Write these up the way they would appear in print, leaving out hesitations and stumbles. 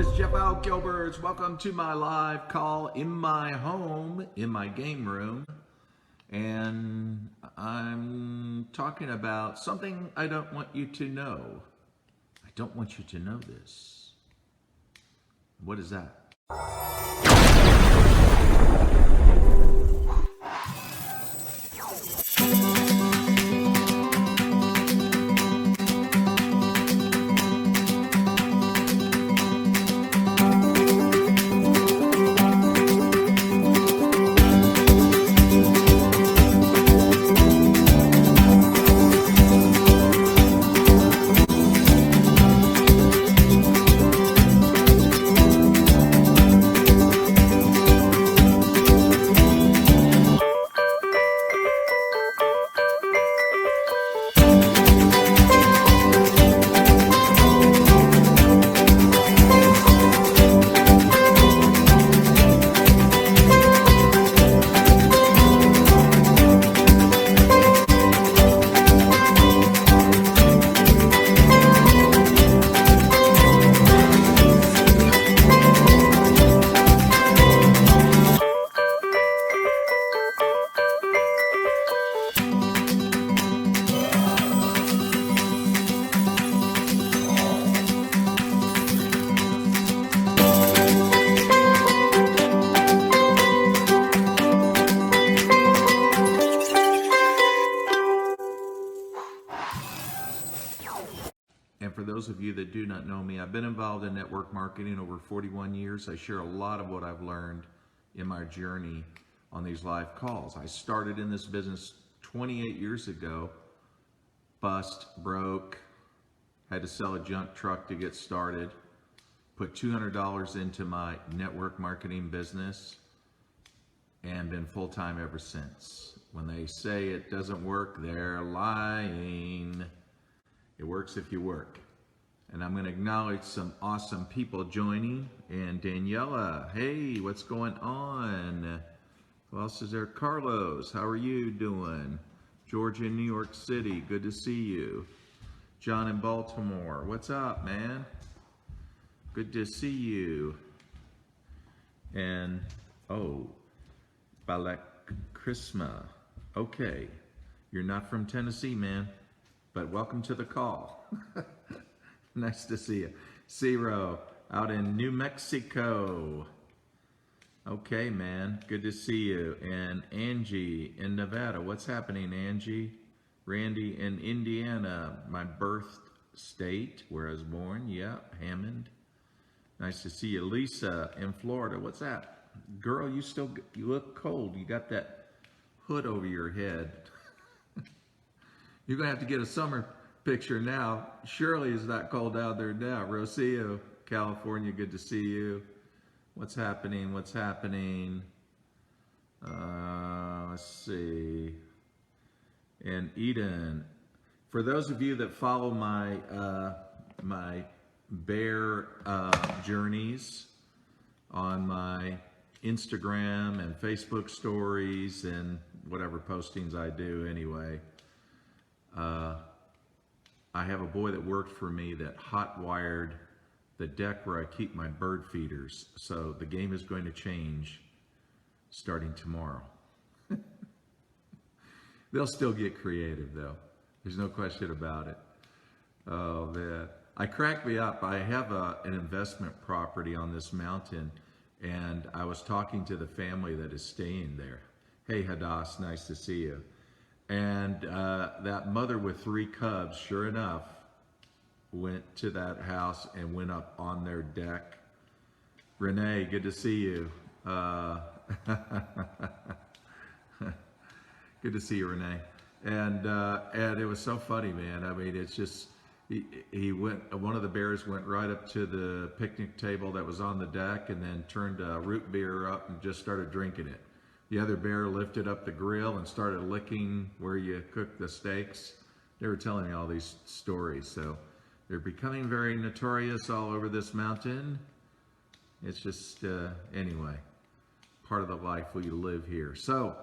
this is Jeff Al Gilbert. Welcome to my live call in my home, in my game room. And I'm talking about something I don't want you to know. I don't want you to know this. What is that? And for those of you that do not know me, I've been involved in network marketing over 41 years. I share a lot of what I've learned in my journey on these live calls. I started in this business 28 years ago, bust, broke, had to sell a junk truck to get started, put $200 into my network marketing business, and been full-time ever since. When they say it doesn't work, they're lying. It works if you work. And I'm going to acknowledge some awesome people joining. And Daniela, hey, what's going on? Who else is there? Carlos, how are you doing? Georgia, New York City, good to see you. John in Baltimore, what's up, man? Good to see you. And, oh, Balak Chrisma. Okay, you're not from Tennessee, man. But welcome to the call. Nice to see you. Ciro out in New Mexico. Okay, man, good to see you. And Angie in Nevada. What's happening, Angie? Randy in Indiana, my birth state, where I was born. Yeah, Hammond. Nice to see you. Lisa in Florida. What's that? Girl, you look cold. You got that hood over your head. You're going to have to get a summer picture now. Shirley is not cold out there now. Rocio, California, good to see you. What's happening? What's happening? Let's see. And Eden. For those of you that follow my my bear journeys on my Instagram and Facebook stories and whatever postings I do anyway, I have a boy that worked for me that hot wired the deck where I keep my bird feeders. So the game is going to change starting tomorrow. They'll still get creative though. There's no question about it. Oh man, I crack me up. I have an investment property on this mountain, and I was talking to the family that is staying there. Hey Hadass, nice to see you. And that mother with 3 cubs, sure enough, went to that house and went up on their deck. Renee, good to see you. Good to see you, Renee. And it was so funny, man. I mean, it's just, he went, one of the bears went right up to the picnic table that was on the deck and then turned a root beer up and just started drinking it. The other bear lifted up the grill and started licking where you cook the steaks. They were telling me all these stories. So they're becoming very notorious all over this mountain. It's just, anyway, part of the life we live here. So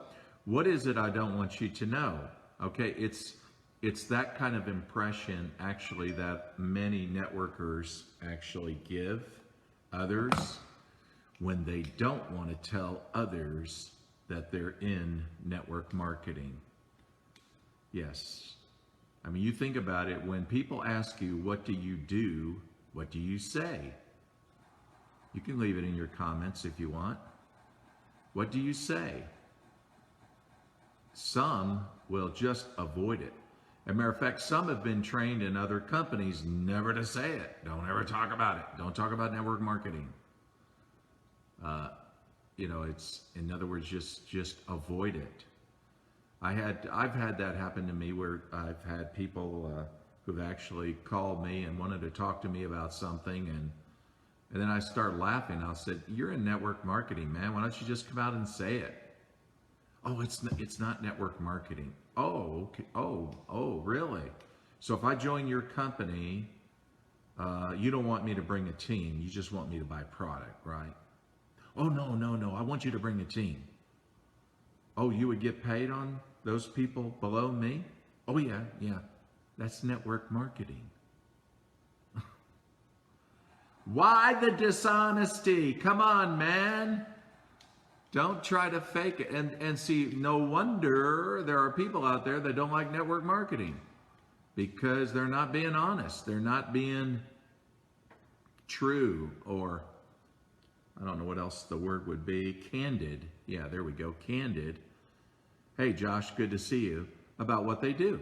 what is it I don't want you to know? Okay, it's that kind of impression actually that many networkers actually give Others, when they don't want to tell others that they're in network marketing. Yes. I mean, you think about it, when people ask you, what do you do? What do you say? You can leave it in your comments if you want. What do you say? Some will just avoid it. As a matter of fact, some have been trained in other companies never to say it. Don't ever talk about it. Don't talk about network marketing. It's, in other words, just avoid it. I've had that happen to me where I've had people who've actually called me and wanted to talk to me about something, and then I start laughing. I said, "You're in network marketing, man. Why don't you just come out and say it?" "Oh, it's not network marketing." "Oh, okay. Oh, really? So if I join your company, you don't want me to bring a team. You just want me to buy product, right?" "Oh, no. I want you to bring a team." "Oh, you would get paid on those people below me?" "Oh, yeah. That's network marketing." Why the dishonesty? Come on, man. Don't try to fake it. And see, no wonder there are people out there that don't like network marketing, because they're not being honest. They're not being true, or I don't know what else the word would be. Candid. Yeah, there we go. Candid. "Hey, Josh, good to see you," about what they do.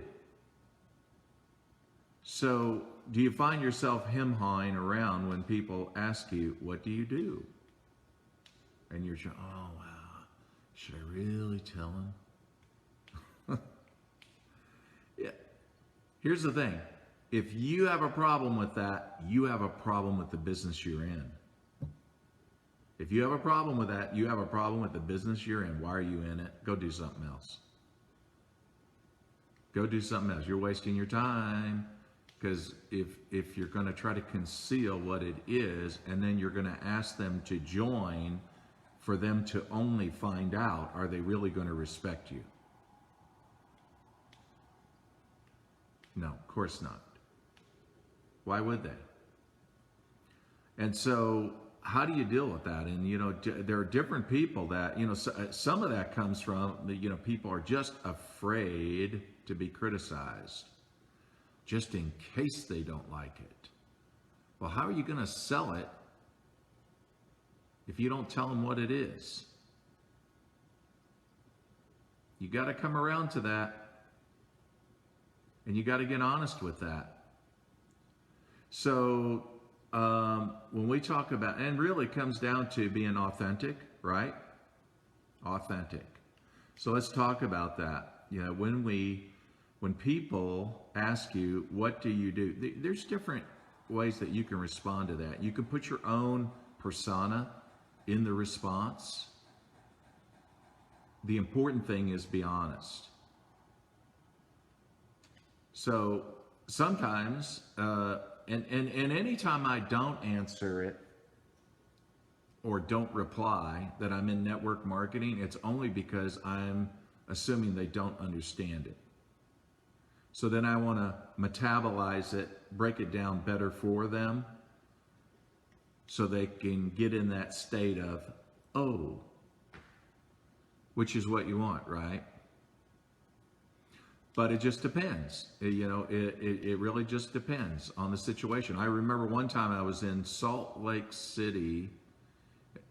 So, do you find yourself hem-hawing around when people ask you, "What do you do?" And you're trying, "Oh, wow, should I really tell them?" Yeah. Here's the thing. If you have a problem with that, you have a problem with the business you're in. If you have a problem with that, you have a problem with the business you're in. Why are you in it? Go do something else. Go do something else. You're wasting your time, because if you're going to try to conceal what it is, and then you're going to ask them to join for them to only find out, are they really going to respect you? No, of course not. Why would they? And so, how do you deal with that? And there are different people that, some of that comes from, people are just afraid to be criticized, just in case they don't like it. Well, how are you going to sell it if you don't tell them what it is? You got to come around to that, and you got to get honest with that. So, when we talk about, and really comes down to being authentic, right? Authentic. So let's talk about that. When people ask you, "What do you do?" There's different ways that you can respond to that. You can put your own persona in the response. The important thing is be honest. So sometimes, and anytime I don't answer it or don't reply that I'm in network marketing, it's only because I'm assuming they don't understand it. So then I want to metabolize it, break it down better for them, so they can get in that state of, "Oh," which is what you want, right? But it just depends. It really just depends on the situation. I remember one time I was in Salt Lake City.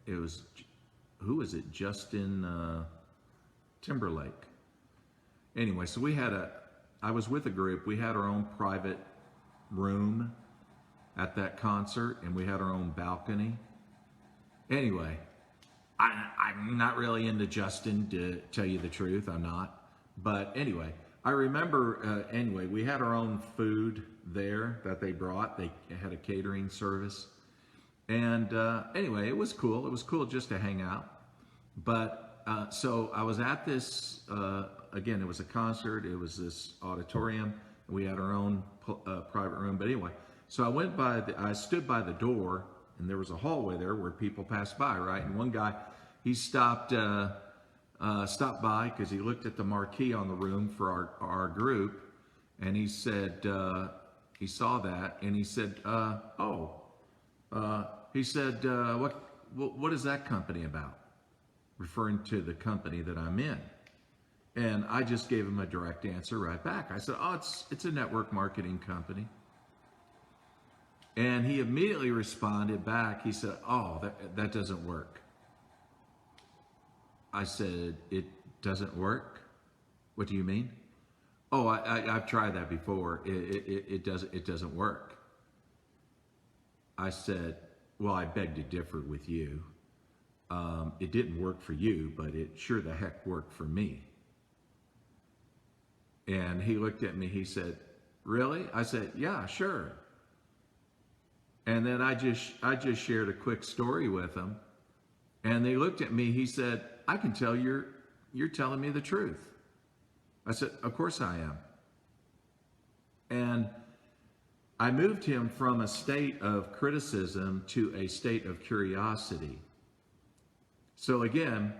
It was, who was it? Justin Timberlake. Anyway, so I was with a group. We had our own private room at that concert, and we had our own balcony. Anyway, I'm not really into Justin, to tell you the truth. I'm not. But anyway, I remember, we had our own food there that they brought. They had a catering service. And it was cool. It was cool just to hang out. But so I was at this, again, it was a concert. It was this auditorium. We had our own private room. But anyway, so I stood by the door, and there was a hallway there where people passed by, right? And one guy, he stopped by because he looked at the marquee on the room for our group, and he said, he saw that, and he said, He said, what is that company about? Referring to the company that I'm in. And I just gave him a direct answer right back. I said, oh, it's a network marketing company. And he immediately responded back. He said, oh, that doesn't work. I said, it doesn't work? What do you mean? Oh, I've tried that before. It doesn't work. I said, well, I beg to differ with you. It didn't work for you, but it sure the heck worked for me. And he looked at me, he said, really? I said, yeah, sure. And then I just shared a quick story with him. And they looked at me, he said, I can tell you're telling me the truth. I said, of course I am. And I moved him from a state of criticism to a state of curiosity. So again,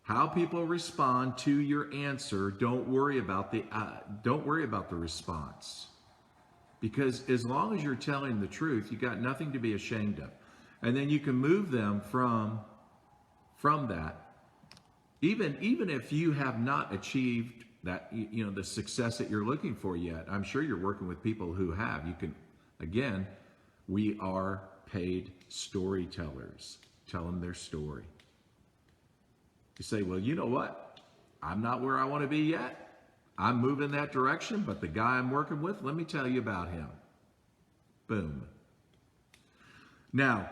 how people respond to your answer, don't worry about the response. Because as long as you're telling the truth, you got nothing to be ashamed of. And then you can move them from that. Even if you have not achieved that, the success that you're looking for yet, I'm sure you're working with people who have. You can, again, we are paid storytellers. Tell them their story. You say, well, you know what? I'm not where I want to be yet. I'm moving that direction, but the guy I'm working with, let me tell you about him. Boom. Now,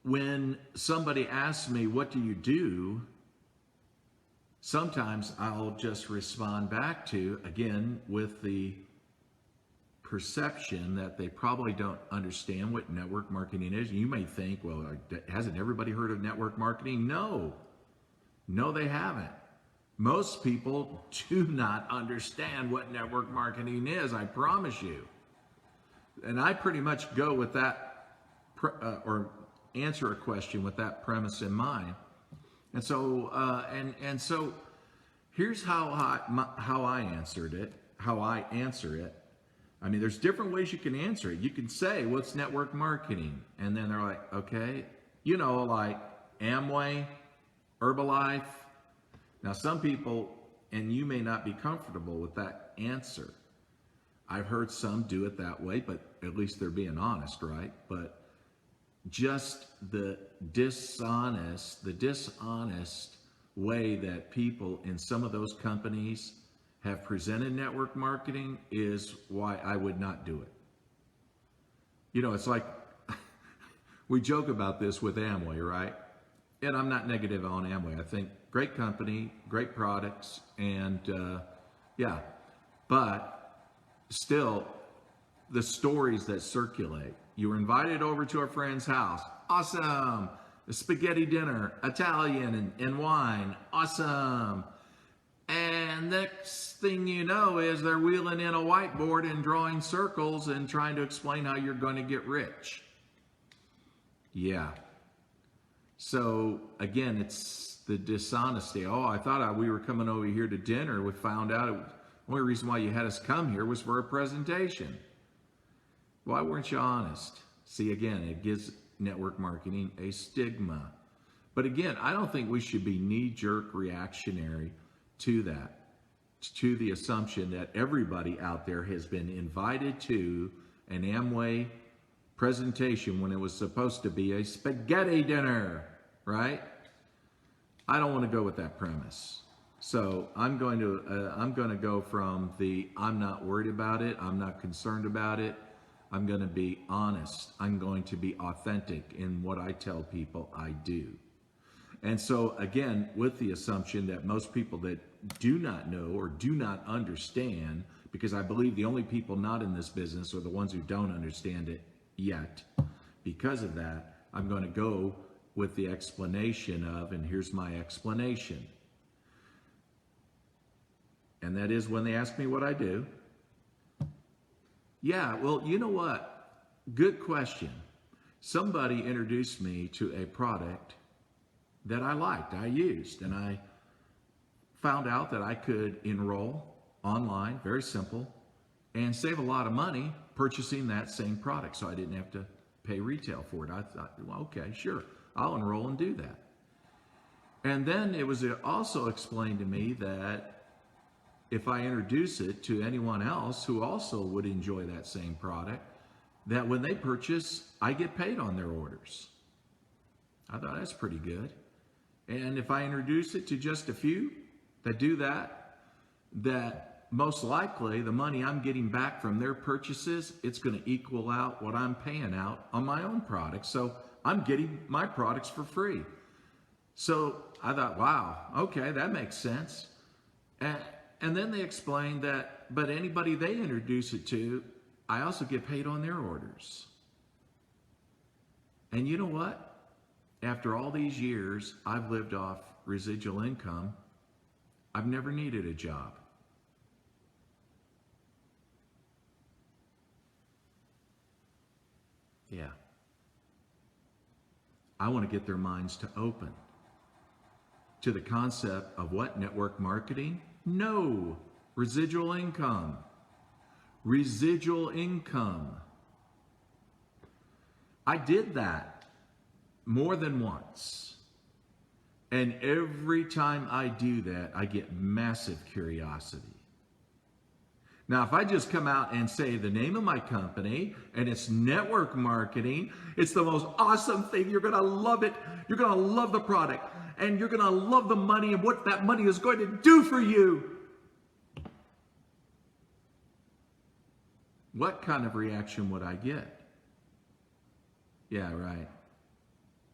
when somebody asks me, what do you do? Sometimes I'll just respond back to, again, with the perception that they probably don't understand what network marketing is. You may think, well, hasn't everybody heard of network marketing? No, they haven't. Most people do not understand what network marketing is, I promise you. And I pretty much go with that, or answer a question with that premise in mind. And so, so here's how I answer it. I mean, there's different ways you can answer it. You can say, what's network marketing? And then they're like, okay, like Amway, Herbalife. Now, some people, and you may not be comfortable with that answer. I've heard some do it that way, but at least they're being honest, right? But just the dishonest way that people in some of those companies have presented network marketing is why I would not do it. It's like we joke about this with Amway, right? And I'm not negative on Amway. I think great company, great products, and but still the stories that circulate. You were invited over to a friend's house. Awesome. A spaghetti dinner, Italian and wine. Awesome. And next thing you know is they're wheeling in a whiteboard and drawing circles and trying to explain how you're going to get rich. Yeah. So again, it's the dishonesty. Oh, I thought we were coming over here to dinner. We found out the only reason why you had us come here was for a presentation. Why weren't you honest? See, again, it gives network marketing a stigma. But again, I don't think we should be knee-jerk reactionary to that, to the assumption that everybody out there has been invited to an Amway presentation when it was supposed to be a spaghetti dinner, right? I don't want to go with that premise. So I'm going to go from the I'm not worried about it, I'm not concerned about it. I'm going to be honest. I'm going to be authentic in what I tell people I do. And so again, with the assumption that most people that do not know or do not understand, because I believe the only people not in this business are the ones who don't understand it yet. Because of that, I'm going to go with the explanation of, and here's my explanation. And that is when they ask me what I do. Yeah, well, you know what? Good question. Somebody introduced me to a product that I liked, I used, and I found out that I could enroll online, very simple, and save a lot of money purchasing that same product, so I didn't have to pay retail for it. I thought, well, okay, sure, I'll enroll and do that. And then it was also explained to me that if I introduce it to anyone else who also would enjoy that same product, that when they purchase, I get paid on their orders. I thought that's pretty good. And if I introduce it to just a few that do that, that most likely the money I'm getting back from their purchases, it's going to equal out what I'm paying out on my own products. So I'm getting my products for free. So I thought, wow, okay, that makes sense. And then they explained that, but anybody they introduce it to, I also get paid on their orders. And you know what? After all these years, I've lived off residual income. I've never needed a job. Yeah. I want to get their minds to open to the concept of what? Network marketing? No. Residual income. Residual income. I did that more than once. And every time I do that, I get massive curiosity. Now, if I just come out and say the name of my company and it's network marketing, it's the most awesome thing. You're going to love it. You're going to love the product and you're going to love the money and what that money is going to do for you. What kind of reaction would I get? Yeah, right.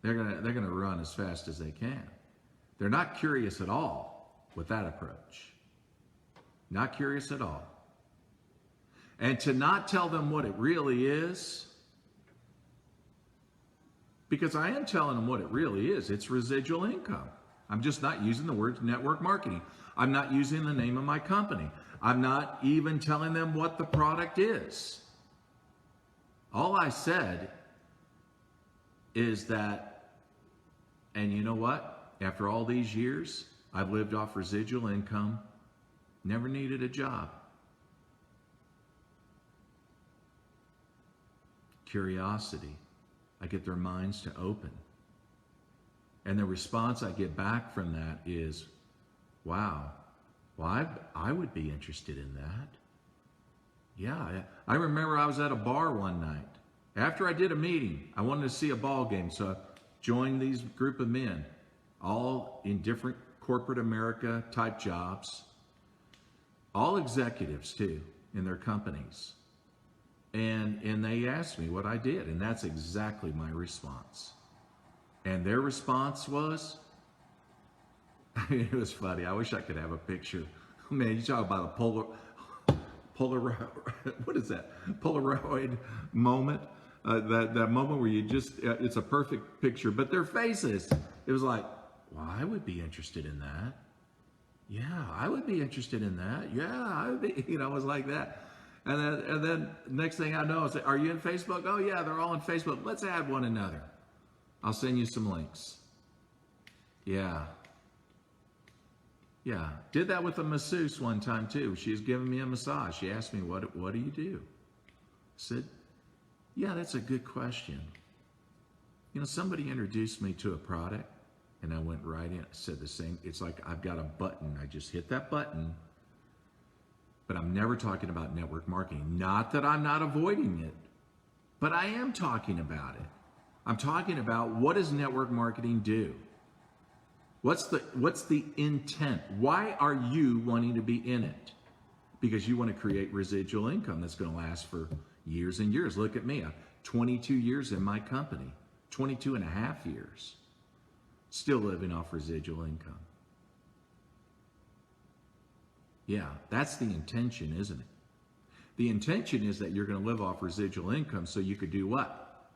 They're gonna run as fast as they can. They're not curious at all with that approach. Not curious at all. And to not tell them what it really is, because I am telling them what it really is. It's residual income. I'm just not using the word network marketing. I'm not using the name of my company. I'm not even telling them what the product is. All I said is that, and you know what? After all these years, I've lived off residual income, never needed a job. Curiosity. I get their minds to open. And the response I get back from that is, wow, well, I would be interested in that. Yeah, I remember I was at a bar one night. After I did a meeting, I wanted to see a ball game, so I joined these group of men, all in different corporate America type jobs, all executives too, in their companies. And they asked me what I did, and that's exactly my response. And their response was, it was funny. I wish I could have a picture. Man, you talk about a Polaroid, what is that? Polaroid moment. That moment where you just, it's a perfect picture. But their faces, it was like, well, I would be interested in that. Yeah, I would be interested in that. Yeah, I would be, it was like that. And then next thing I know, I say, are you in Facebook? Oh yeah, they're all in Facebook. Let's add one another. I'll send you some links. Yeah. Yeah. Did that with a masseuse one time too. She was giving me a massage. She asked me, what do you do? I said, yeah, that's a good question. Somebody introduced me to a product and I went right in. I said the same. It's like I've got a button. I just hit that button. But I'm never talking about network marketing. Not that I'm not avoiding it, but I am talking about it. I'm talking about, what does network marketing do? What's the intent? Why are you wanting to be in it? Because you want to create residual income that's going to last for years and years. Look at me. 22 years in my company, 22 and a half years, still living off residual income. Yeah, that's the intention, isn't it? The intention is that you're going to live off residual income so you could do what?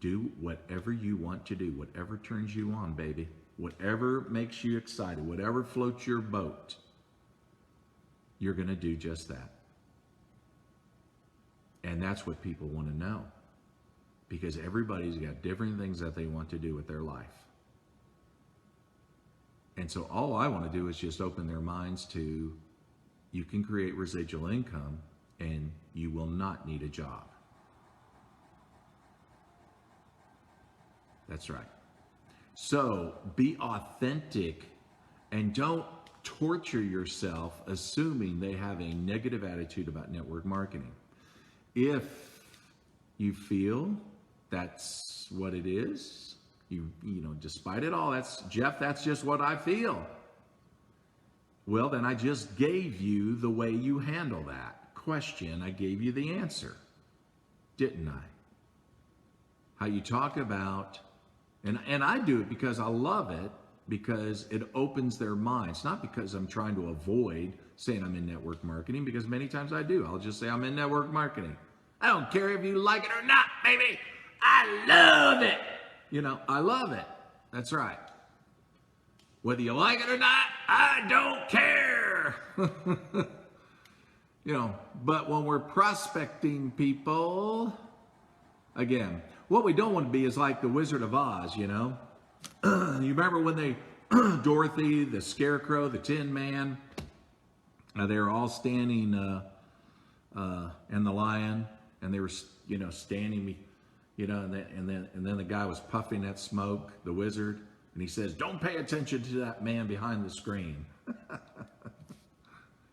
Do whatever you want to do, whatever turns you on, baby. Whatever makes you excited, whatever floats your boat, you're going to do just that. And that's what people want to know, because everybody's got different things that they want to do with their life. And so all I want to do is just open their minds to, you can create residual income and you will not need a job. That's right. So be authentic and don't torture yourself assuming they have a negative attitude about network marketing. If you feel that's what it is, you know, despite it all, that's Jeff, that's just what I feel. Well, then I just gave you the way you handle that question. I gave you the answer, didn't I? How you talk about, and I do it because I love it, because it opens their minds, not because I'm trying to avoid saying I'm in network marketing, because many times I do. I'll just say I'm in network marketing. I don't care if you like it or not, baby. I love it. You know, I love it. That's right. Whether you like it or not, I don't care. You know, but when we're prospecting people, again, what we don't want to be is like the Wizard of Oz, you know? You remember when they, Dorothy, the Scarecrow, the Tin Man, they were all standing, and the Lion, and they were, you know, standing, you know, and then the guy was puffing that smoke, the wizard, and he says, "Don't pay attention to that man behind the screen."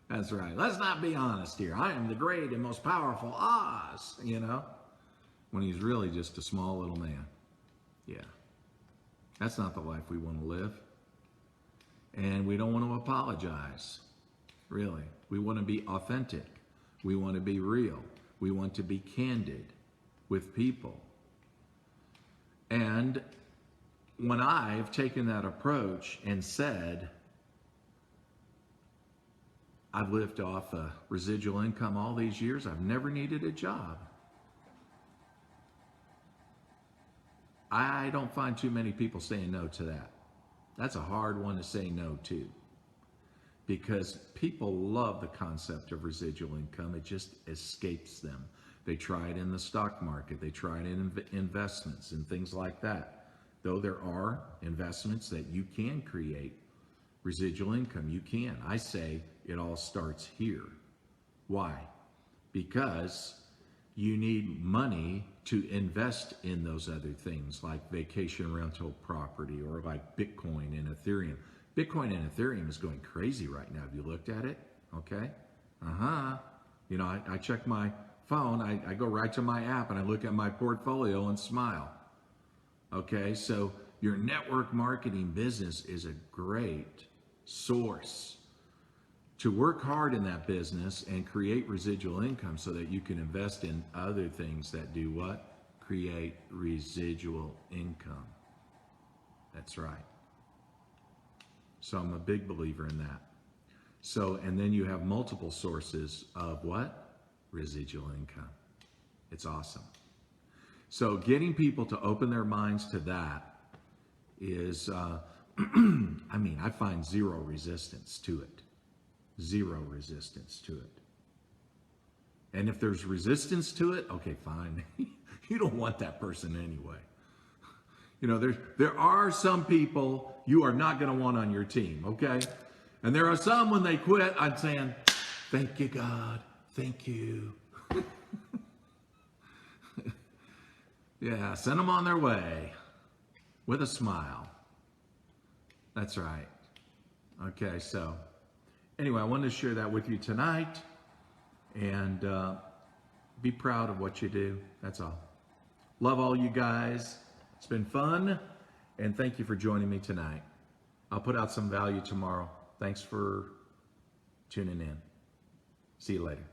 That's right. Let's not be honest here. I am the great and most powerful Oz, you know, when he's really just a small little man. Yeah. That's not the life we want to live. And we don't want to apologize, really. We want to be authentic. We want to be real. We want to be candid with people. And when I've taken that approach and said, I've lived off a residual income all these years, I've never needed a job, I don't find too many people saying no to that. That's a hard one to say no to, because people love the concept of residual income. It just escapes them. They try it in the stock market. They try it in investments and things like that. Though there are investments that you can create residual income, you can. I say it all starts here. Why? Because you need money to invest in those other things like vacation rental property or like Bitcoin and Ethereum. Bitcoin and Ethereum is going crazy right now. Have you looked at it? Okay. You know, I check my phone. I go right to my app and I look at my portfolio and smile. Okay. So your network marketing business is a great source to work hard in that business and create residual income so that you can invest in other things that do what? Create residual income. That's right. So I'm a big believer in that. So, and then you have multiple sources of what? Residual income. It's awesome. So getting people to open their minds to that is, I mean, I find zero resistance to it. Zero resistance to it. And if there's resistance to it, okay, fine. You don't want that person anyway. You know, there are some people you are not going to want on your team, okay? And there are some, when they quit, I'm saying, thank you, God. Thank you. Yeah, send them on their way with a smile. That's right. Okay, so anyway, I wanted to share that with you tonight, and be proud of what you do. That's all. Love all you guys. It's been fun, and thank you for joining me tonight. I'll put out some value tomorrow. Thanks for tuning in. See you later.